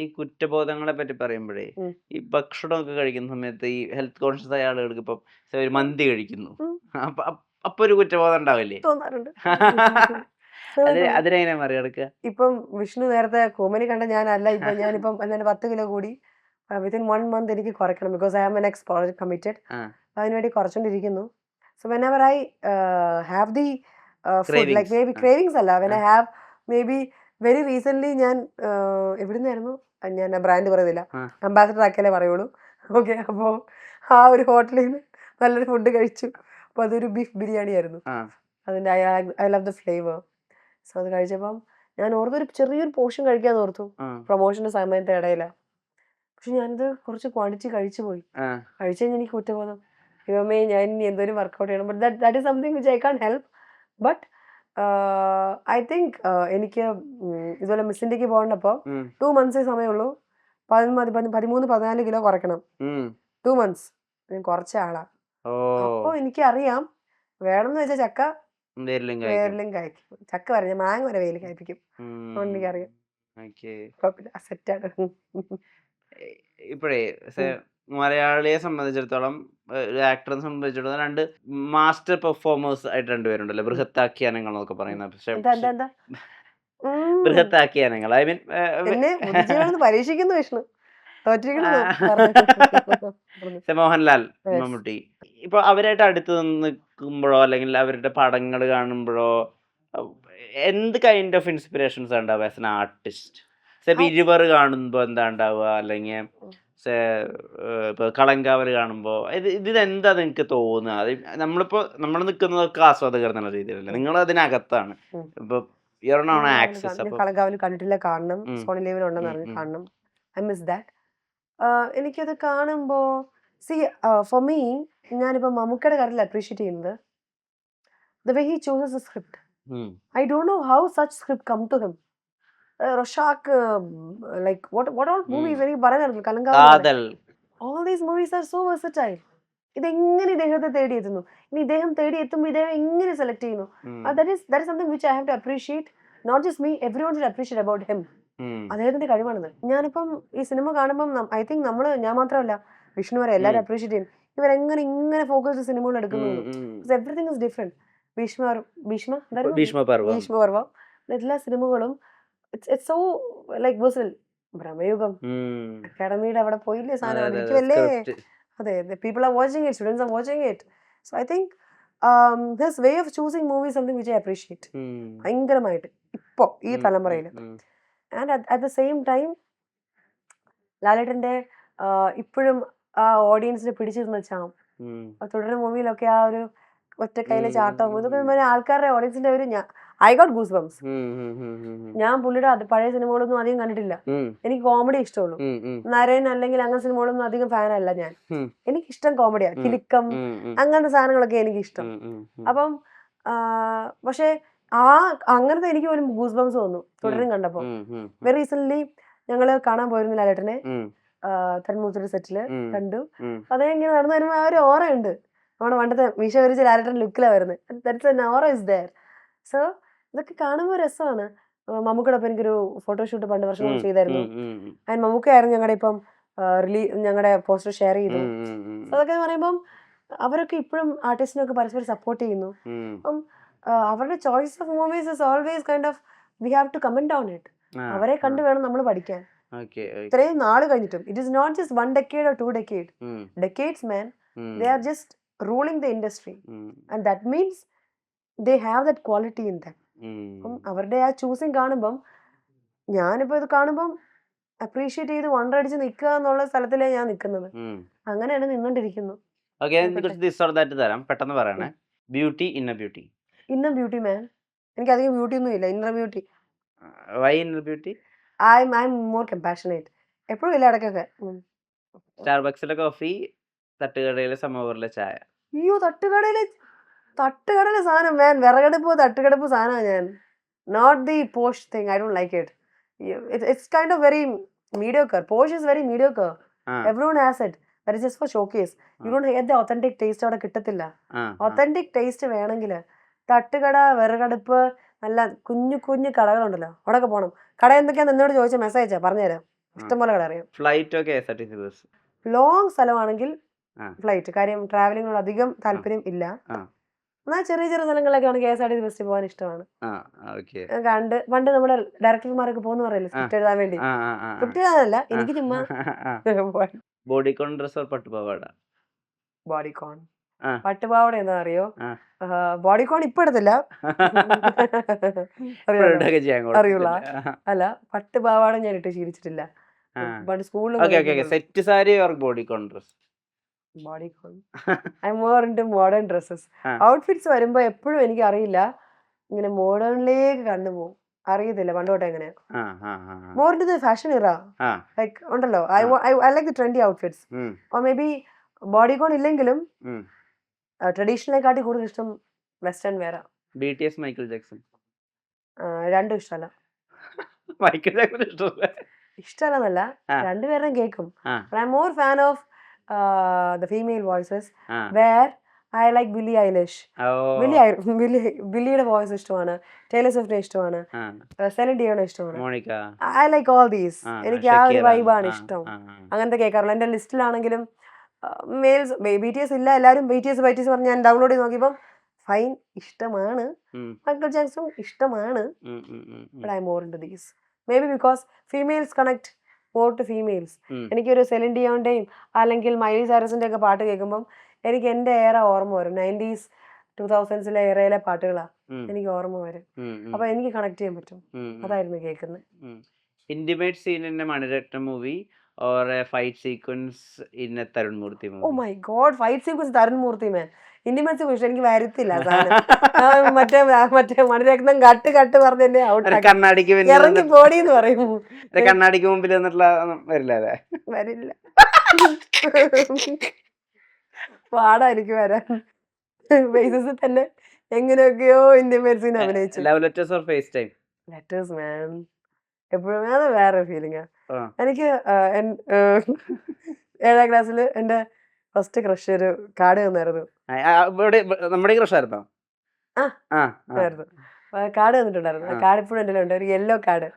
ഈ കുറ്റബോധങ്ങളെ പറ്റി പറയുമ്പോഴേ ഉം. ഈ ഭക്ഷണമൊക്കെ കഴിക്കുന്ന സമയത്ത് ഈ ഹെൽത്ത് കോൺഷ്യസ് ആയ ആളുകൾക്ക് ഇപ്പം ഒരു മന്തി കഴിക്കുന്നു ഉം. അപ്പൊ അപ്പൊ ഒരു കുറ്റബോധം ഉണ്ടാവില്ലേ? തോന്നാറുണ്ട്. അതിനെങ്ങനെ മറികടക്കുക? ഇപ്പം വിഷ്ണു നേരത്തെ കോമഡി കണ്ട ഞാനല്ല. ഞാനിപ്പം 10 കിലോ കൂടി വിത്തിൻ 1 മന്ത് എനിക്ക് കുറയ്ക്കണം. Because I am an ex project committed. ആ അതിനുവേണ്ടി കുറച്ചുകൊണ്ടിരിക്കുന്നു. So whenever I have the food like cravings. Maybe cravings അല്ല, when I have maybe very recent ഞാൻ എവിടുന്നായിരുന്നു, ഞാൻ ബ്രാൻഡ് പറയുന്നില്ല, അംബാസഡർ ആക്കിയാലേ പറയുള്ളൂ. ഓക്കെ, അപ്പോൾ ആ ഒരു ഹോട്ടലിൽ നിന്ന് നല്ലൊരു ഫുഡ് കഴിച്ചു. അപ്പോൾ അതൊരു ബീഫ് ബിരിയാണി ആയിരുന്നു. അതിൻ്റെ I love the flavour. So അത് കഴിച്ചപ്പം ഞാൻ ഓർത്തൊരു ചെറിയൊരു പോർഷൻ കഴിക്കാന്ന് ഓർത്തു, പ്രൊമോഷൻ്റെ സമയത്തെ ഇടയിലാണ്. പക്ഷെ ഞാനിത് കുറച്ച് ക്വാണ്ടിറ്റി കഴിച്ചു പോയി. കഴിച്ചു കഴിഞ്ഞാൽ എനിക്ക് കുറ്റബോധം, ദൈവമേ ഞാൻ ഇനി എന്തോരം വർക്കൗട്ട് ചെയ്യണം. But that is something which I can help. But I think എനിക്ക് ഇതുപോലെ മിസ് ഇന്ത്യക്ക് പോകേണ്ടപ്പോൾ 2 months സമയമുള്ളൂ. 13-14 കിലോ കുറയ്ക്കണം. 2 months ഞാൻ കുറച്ച ആളാ. അപ്പോൾ എനിക്കറിയാം വേണമെന്ന് വെച്ചാൽ ചക്ക വേരിലും കായ്ക്കും. ചക്ക വരെ ഞാൻ മാങ്ങ വരെ വെയിൽ കായ്പ്പിക്കും. അതുകൊണ്ട് എനിക്കറിയാം. സെറ്റാണ്. ഇപ്പോഴേ മലയാളിയെ സംബന്ധിച്ചിടത്തോളം, ഒരു ആക്ടറെ സംബന്ധിച്ചിടത്തോളം 2 മാസ്റ്റർ പെർഫോമേഴ്സ് ആയിട്ട് 2 പേരുണ്ടല്ലോ, ബൃഹത്താഖ്യാനങ്ങൾ എന്നൊക്കെ പറയുന്നത്. ബൃഹത്താഖ്യാനങ്ങൾ ഐ മീൻ പരീക്ഷിക്കുന്നു വിഷ്ണു. മോഹൻലാൽ, മമ്മൂട്ടി. ഇപ്പൊ അവരായിട്ട് അടുത്ത് നിൽക്കുമ്പോഴോ അല്ലെങ്കിൽ അവരുടെ പടങ്ങൾ കാണുമ്പോഴോ എന്ത് കൈൻഡ് ഓഫ് ഇൻസ്പിറേഷൻസ് ഉണ്ടാവുക ആസ് എൻ ആർട്ടിസ്റ്റ്? ഇരുവറ് കാണുമ്പോ എന്താ ഉണ്ടാവുക, അല്ലെങ്കിൽ ഇപ്പൊ കളങ്കാവൽ കാണുമ്പോ ഇതിലെന്താ നിങ്ങക്ക് തോന്നുക? നമ്മളിപ്പോ നമ്മൾ നിൽക്കുന്നതൊക്കെ ആസ്വാദകർ എന്നുള്ള രീതിയിലല്ലേ, നിങ്ങൾ അതിനകത്താണ്. ഇപ്പൊ കളങ്കാവൽ കണ്ടിട്ടില്ല, കാണണം. സോണി ലീവിൽ ഉണ്ടെന്ന് പറഞ്ഞു, കാണണം. I miss that. എനിക്കത് കാണുമ്പോ ഫോർ മീ, ഞാനിപ്പോ മമ്മൂക്കയുടെ കാര്യത്തിൽ അപ്രീഷിയേറ്റ് ചെയ്യുന്നത് the way he chooses the script. I don't know how such script come to him. Rorschach, like what all movies എനിക്ക് പറയാനായിരുന്നു, കലങ്കാവൽ, all these movies are so versatile. ഇതെങ്ങനെ ഇദ്ദേഹത്തെ തേടിയെത്തുന്നു, ഇനി ഇദ്ദേഹം തേടിയെത്തുമ്പോൾ ഇദ്ദേഹം എങ്ങനെ സെലക്ട് ചെയ്യുന്നു, that is something which I have to appreciate. Not just me, everyone should appreciate about him. അദ്ദേഹത്തിന്റെ കഴിവാണെന്ന്. ഞാനിപ്പം ഈ സിനിമ കാണുമ്പം ഐ തിങ്ക് ഞാൻ മാത്രമല്ല, വിഷ്ണു വരെ എല്ലാവരും അപ്രീഷിയേറ്റ് ചെയ്യും. ഇവരെങ്ങനെ ഇങ്ങനെ ഫോക്കസ് സിനിമകൾ എടുക്കുന്നു. Everything is different. ഭീഷ്മപർവം എല്ലാ സിനിമകളും ഇറ്റ്സ് സോ ലൈക്ക് വേഴ്സൽ. ഭ്രമയുഗം അക്കാഡമിയുടെ അവിടെ പോയില്ലേ സാധനം, ഇരിക്കുമല്ലേ. അതെ, people are watching it, students are watching it. So I think his way of choosing movies something which I appreciate ഭയങ്കരമായിട്ട് ഇപ്പോൾ ഈ തലമുറയിൽ. And at the same time ലാലേട്ടൻ്റെ ഇപ്പോഴും ആ ഓഡിയൻസിനെ പിടിച്ചിരുന്ന ചാം, തുടരും മൂവിയിലൊക്കെ ആ ഒരു ഒറ്റക്കൈയിലെ ചാട്ടവും ഇതൊക്കെ ആൾക്കാരുടെ ഓഡിയൻസിന്റെ ഒരു ഐ ഗോട്ട് ഗൂസ് ബംസ്. ഞാൻ പുള്ളിയുടെ പഴയ സിനിമകളൊന്നും അധികം കണ്ടിട്ടില്ല. എനിക്ക് കോമഡി ഇഷ്ടമുള്ളൂ. നരൻ അല്ലെങ്കിൽ അങ്ങനെ സിനിമകളൊന്നും അധികം ഫാനല്ല ഞാൻ. എനിക്കിഷ്ടം കോമഡിയാ, കിലുക്കം അങ്ങനത്തെ സാധനങ്ങളൊക്കെ എനിക്കിഷ്ടം. അപ്പം പക്ഷെ അങ്ങനത്തെ എനിക്ക് ഒരു ഗൂസ് ബംസ് തോന്നുന്നു തുടരും കണ്ടപ്പോ. വെരി റീസെന്റ് ഞങ്ങള് കാണാൻ പോയിരുന്നു ലാലേട്ടനെ, തന്മൂത്തൊരു സെറ്റില് കണ്ടു. അതേ ഇങ്ങനെ നടന്നു വരുമ്പോ ആ ഒരു ഓറയുണ്ട്, നമ്മുടെ പണ്ടത്തെ മീശ വരിച്ച ലാലേട്ടൻ ലുക്കിലാണ് വരുന്നത്. സോ ഇതൊക്കെ കാണുമ്പോൾ രസമാണ്. മമ്മൂക്കടൊപ്പം എനിക്കൊരു ഫോട്ടോഷൂട്ട് പണ്ട് വർഷം ചെയ്തായിരുന്നു. ആൻഡ് മമ്മൂക്കയായിരുന്നു ഞങ്ങളുടെ ഇപ്പം ഞങ്ങളുടെ പോസ്റ്റർ ഷെയർ ചെയ്തു. അതൊക്കെ പറയുമ്പം അവരൊക്കെ ഇപ്പോഴും ആർട്ടിസ്റ്റിനൊക്കെ പരസ്പരം സപ്പോർട്ട് ചെയ്യുന്നു. അപ്പം അവരുടെ choice of movies is always kind of we have to comment on it. അവരെ കണ്ടു വേണം നമ്മൾ പഠിക്കാൻ. ഇത്രയും നാള് കഴിഞ്ഞിട്ടും it is not just 1 decade or 2 decades. Decades, man. They are just ruling the industry, and that means they have that quality in them. അവരുടെ ആ ചൂസിങ് കാണുമ്പം ഞാനിപ്പോ ഇത് കാണുമ്പം അപ്രീഷിയേറ്റ് ചെയ്ത് വണ്ടടിച്ച് നിൽക്കുക എന്നുള്ള സ്ഥലത്തിലേ ഞാൻ നിൽക്കുന്നത്. അങ്ങനെയാണ് നിന്നോണ്ടിരിക്കുന്നു. പെട്ടെന്ന് പറയണേ. Beauty, inner beauty. Inner beauty man. എനിക്ക് അധികം ബ്യൂട്ടി ഒന്നും ഇല്ല. Inner beauty. Why inner beauty? I am more compassionate. എപ്പോഴും ഇല്ല, ഇടയ്ക്കൊക്കെ. സ്റ്റാർബക്സിലെ കോഫി, തട്ടുകടയിലെ സമോവറിലെ ചായ. അയ്യോ, തട്ടുകടയിലെ സാധനം മാൻ, തട്ടുകടപ്പ് സാധനമാണ് ഞാൻ. Not the posh thing. I don't like it. It's kind of very mediocre. Posh is very mediocre. Everyone has it. That is just for showcase. You don't get the authentic taste. അവിടെ കിട്ടത്തില്ല. Authentic taste വേണമെങ്കിൽ തട്ടുകട, വിറകടുപ്പ്, നല്ല കുഞ്ഞു കുഞ്ഞു കടകളുണ്ടല്ലോ, അവിടെയൊക്കെ പോകണം. കട എന്തൊക്കെയാന്ന് എന്നോട് ചോദിച്ചാൽ മെസ്സേജ് അയച്ചാ പറഞ്ഞുതരാം. ഇഷ്ടംപോലെ കട അറിയാം. ഫ്ലൈറ്റോ KSRTC ബസ്? ലോങ് സ്ഥലമാണെങ്കിൽ ആ. ഫ്ലൈറ്റ്. കാര്യം ട്രാവലിങ്ങിനോട് അധികം താല്പര്യം ഇല്ല. ആ. എന്നാൽ ചെറിയ ചെറിയ സ്ഥലങ്ങളിലൊക്കെയാണ് KSRTC ബസ്സിൽ പോകാൻ ഇഷ്ടമാണ്. ഓക്കെ. പണ്ട് നമ്മുടെ ഡയറക്ടർമാരൊക്കെ പോകുന്ന പറയല്ലേ സ്ക്രിപ്റ്റ് എഴുതാൻ വേണ്ടി. സ്ക്രിപ്റ്റ് എഴുതാനല്ല, എനിക്ക് ചുമ്മാ പോവാൻ. ബോഡിക്കോൺ ഡ്രസ് ഓർ പട്ടുപാവാട? ബോഡിക്കോൺ. ആ. പട്ടുപാവാട എന്താ അറിയോ? ആ. ബോഡിക്കോൺ ഇപ്പൊ എടുത്തില്ല. ഇപ്പോഴൊക്കെ ചെയ്യാൻ അറിയൂല. കുഴപ്പമില്ല. അല്ല, പട്ടുപാവാട ഞാൻ ഇട്ട് ശീലിച്ചിട്ടില്ല. പണ്ട് സ്കൂളിൽ set sari or bodycon dress? Bodycon. I am more into modern dresses. Outfits വരുമ്പോ എപ്പോഴും എനിക്ക് അറിയില്ല, ഇങ്ങനെ മോഡേണിലേക്ക് കണ്ടുപോകും. അറിയത്തില്ല പണ്ട് തൊട്ട് എങ്ങനെയാ. More into the fashion era. Like ഉണ്ടല്ലോ, I like the trendy outfits. Or maybe bodycon ഇല്ലെങ്കിലും ട്രഡീഷണലിനെക്കാട്ടി കൂടുതൽ ഇഷ്ടം western wear. BTS, Michael Jackson? രണ്ടും ഇഷ്ടമല്ല. മൈക്കിൾ ജാക്സൺ ഇഷ്ടമല്ല? ഇഷ്ടമല്ലെന്നല്ല, രണ്ടുപേരും കേൾക്കും. I am more fan of the female voices, where I like Billie Eilish. ബില്ലിയുടെ വോയിസ് ഇഷ്ടമാണ്, ടേലർ സ്വിഫ്റ്റിനെ ഇഷ്ടമാണ്, സെലിൻ ഡിയോനെ ഇഷ്ടമാണ്. Monica? I like all these. എനിക്ക് ആ ഒരു വൈബാണ് ഇഷ്ടം. അങ്ങനത്തെ കേൾക്കാറുള്ളൂ. എൻ്റെ ലിസ്റ്റിലാണെങ്കിലും മെയിൽസ് BTS ഇല്ല. എല്ലാവരും BTS പറഞ്ഞ് ഞാൻ ഡൗൺലോഡ് ചെയ്ത് നോക്കിയപ്പം ഫൈൻ, ഇഷ്ടമാണ്. മൈക്കിൾ ജാക്സൺ ഇഷ്ടമാണ്. But I more into these. Maybe because females connect more to females. എനിക്കൊരു സെലിൻ ഡിയോന്റെയും അല്ലെങ്കിൽ മൈലി സൈറസിന്റെ ഒക്കെ പാട്ട് കേൾക്കുമ്പം എനിക്ക് എൻ്റെ ഏറ ഓർമ്മ വരും. 90s 2000s ഏറയിലെ പാട്ടുകളാ എനിക്ക് ഓർമ്മ വരും. അപ്പൊ എനിക്ക് കണക്ട് ചെയ്യാൻ പറ്റും. അതായിരുന്നു കേൾക്കുന്നത്. Intimate scene in a Maniratnam movie or a fight sequence in a Tarun Moorthy movie? Oh my god, fight sequence Tarun Moorthy man. Intimate sequence എനിക്ക് വരത്തില്ല. മറ്റേ മണിരത്നം കട്ട് പറഞ്ഞ് എന്നെ കണ്ണാടിക്ക് ഇറങ്ങി പോടിന്ന് പറയും. കണ്ണാടിക്ക് മുമ്പിൽ വരില്ല. വരില്ല. പാടാ എനിക്ക് വരാൻ. ബേസിസിൽ തന്നെ എങ്ങനെയൊക്കെയോ ഇന്റിമേറ്റ് സീൻ അഭിനയിച്ചു. Love letters or FaceTime? Letters man. എപ്പോഴും അത് വേറെ ഫീലിംഗാ. എനിക്ക് 7ാം ക്ലാസ്സിൽ എന്റെ ഫസ്റ്റ് ക്രഷ് ഒരു കാർഡ് തന്നായിരുന്നു. നമ്മുടെ ക്രഷ് ആയിരുന്നോ? കാർഡ് തന്നിട്ടുണ്ടായിരുന്നു. ആ കാർഡ് ഇപ്പോഴും എൻ്റെ ഉണ്ട്, ഒരു യെല്ലോ കാർഡ്.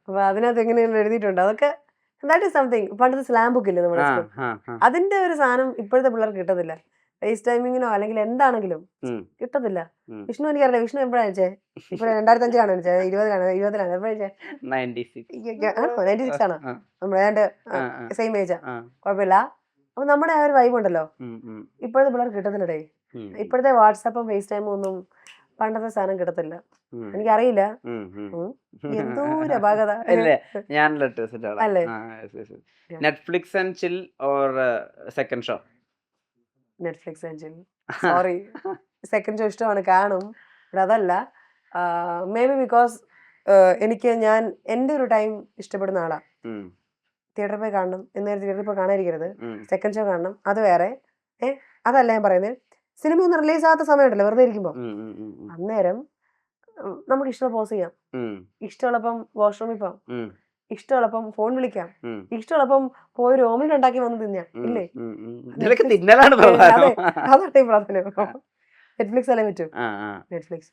അപ്പൊ അതിനകത്ത് എങ്ങനെയാണ് എഴുതിയിട്ടുണ്ട്. അതൊക്കെ ദാറ്റ് ഈസ് സംതിങ്. പണ്ടത്തെ സ്ലാം ബുക്ക് ഇല്ലേ നമ്മുടെ സ്കൂൾ, അതിന്റെ ഒരു സാധനം ഇപ്പോഴത്തെ പിള്ളേർക്ക് കിട്ടത്തില്ല. ഫേസ് ടൈമിങ്ങിനോ അല്ലെങ്കിൽ എന്താണെങ്കിലും കിട്ടത്തില്ല. വിഷ്ണു എനിക്കറിയില്ല, വിഷ്ണു എപ്പോഴാണ് അയച്ചേ? ഇപ്പൊ 2005 അയച്ചേ? 20 എപ്പോഴാ അയച്ചേ? 96 ആണോ? നമ്മളെ സെയിം ഏജാ. കുഴപ്പമില്ല. അപ്പൊ നമ്മുടെ ആ ഒരു വൈബ് ഉണ്ടല്ലോ ഇപ്പോഴത്തെ പിള്ളേർക്ക് കിട്ടത്തില്ലടേ. ഇപ്പോഴത്തെ വാട്സാപ്പും ഫേസ് ടൈമും ഒന്നും പണ്ടത്തെ സാധനം കിട്ടത്തില്ല. എനിക്കറിയില്ല, എന്തോ ഒരു അപാകത. Netflix and chill or second show? Netflix and chill. Sorry, second show ഇഷ്ടമാണ്, കാണും. അതല്ല, മേ ബി ബിക്കോസ് ഞാൻ എൻ്റെ ഒരു ടൈം ഇഷ്ടപ്പെടുന്ന ആളാ. തിയേറ്ററിൽ പോയി കാണണം എന്നേരം തിയേറ്ററിൽ പോയി കാണാതിരിക്കരുത്. സെക്കൻഡ് ഷോ കാണണം, അത് വേറെ. അതല്ല ഞാൻ പറയുന്നത്. സിനിമ ഒന്നും റിലീസ് ആകാത്ത സമയമുണ്ടല്ലോ വെറുതെ ഇരിക്കുമ്പോ, അന്നേരം നമുക്ക് ഇഷ്ടമുള്ള പോസ് ചെയ്യാം, ഇഷ്ടമുള്ളപ്പം വാഷ്റൂമിൽ പോവാം, ഇഷ്ടമുള്ളപ്പം ഫോൺ വിളിക്കാം, ഇഷ്ടമുള്ളപ്പം പോയി ഒരു ഓമിൽ ഉണ്ടാക്കി വന്ന് തിന്നാം. ഇല്ലേ? അതാണ് പ്രാധാന്യം. നെറ്റ്ഫ്ലിക്സ് അല്ലേ പറ്റൂ. നെറ്റ്ഫ്ലിക്സ്.